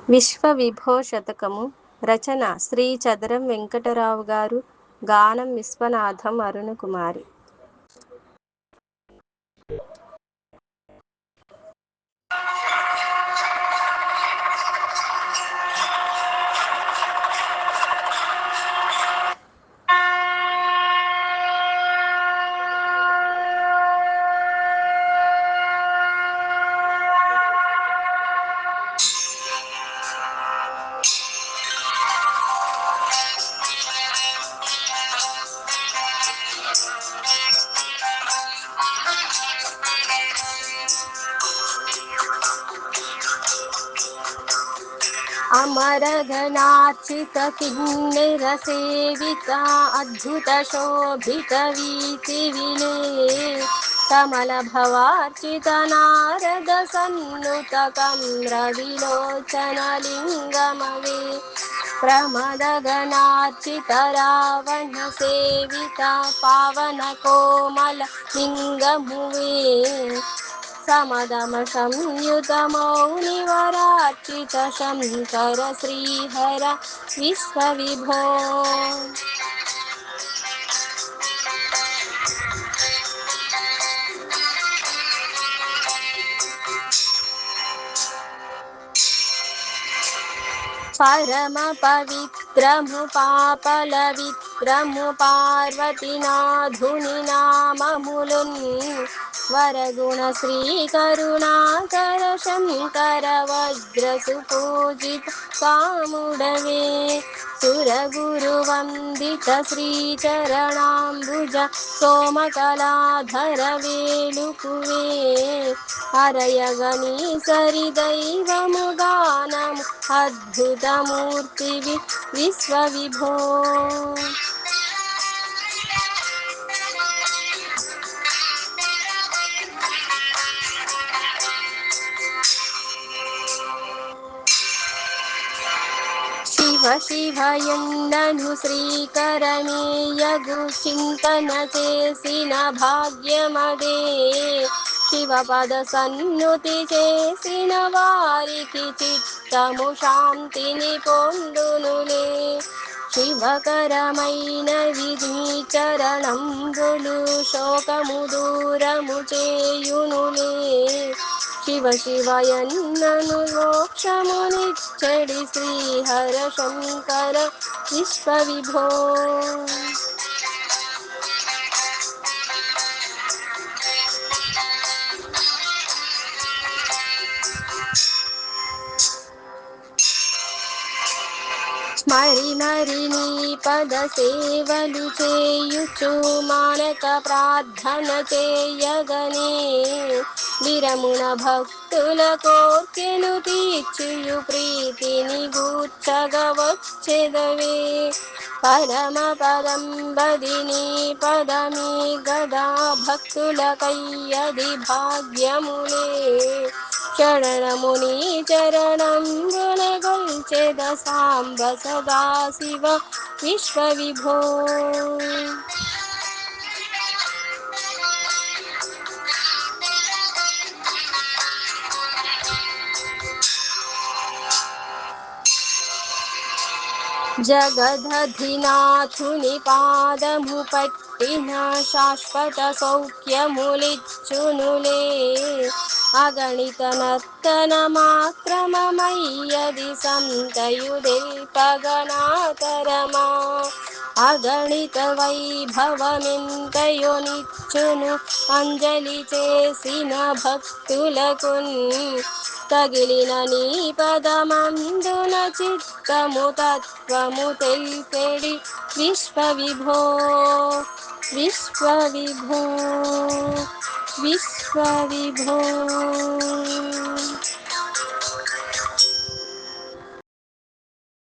విశ్వవిభో శతకము రచన శ్రీ చదరం వెంకటరావు గారు. గానం విశ్వనాథం అరుణకుమారి. అమరగణార్చిత కిన్నెర సేవిత అద్భుత శోభిత వీతి విలే కమల భవార్చిత నారద సన్నుత కమ్ర విలోచన లింగమవే ప్రమదగణార్చిత రావణ సేవిత పావన కోమల లింగమువే సమదమ సంయుత మౌనివరార్చిత శంకర శ్రీహర విశ్వవిభో పరమ పవిత్రము పాపలవిత్రము పార్వతీనాథుని నామములున్ వరగుణ శ్రీకరుణాకర శంకర వజ్రసు పూజిత కాముడవే సురగురు వందిత శ్రీచరణాంబుజ సోమకళాధర వేలుకువే హరయగని సరిదైవము గానము అద్భుతమూర్తి విశ్వవిభో శివ శివయన్నను శ్రీకరమేయగు చింతన చేసిన భాగ్యమదే శివపద సన్నుతి చేసిన వారికి చిత్తము శాంతిని పొందునులే శివకరమైన విధి చరణంబులు శోకము దూరము చేయునులే శివ శివయన్నను మోక్షమునిచ్చడి శ్రీహర శంకర విశ్వవిభో స్మరి మరి నీ పద సేవలు చేయుచు మానక ప్రార్థన చేయగనే విరమున భక్తుల కోర్కెలు తీర్చియు ప్రీతిని గూర్చగవచ్చెదవే పరమ పదం బదిని పదమి గదా భక్తుల కయ్యది భాగ్యములే చరణముని చరణంబుల గొల్చెద సాంబ సదా శివ విశ్వవిభో జగదధినాథుని పాదము పట్టిన శాశ్వత సౌఖ్యములిచ్చునులే అగణిత నర్తన మాత్రమమయ్యది సంతయుదెల్పగనాతరమా అగణిత వైభవమెంతయో నిచ్చును అంజలి చేసిన భక్తులకున్ తగిలిన నీ పదమందున చిత్తము తత్వము తెల్పెడి విశ్వవిభో విశ్వవిభో విశ్వవిభో.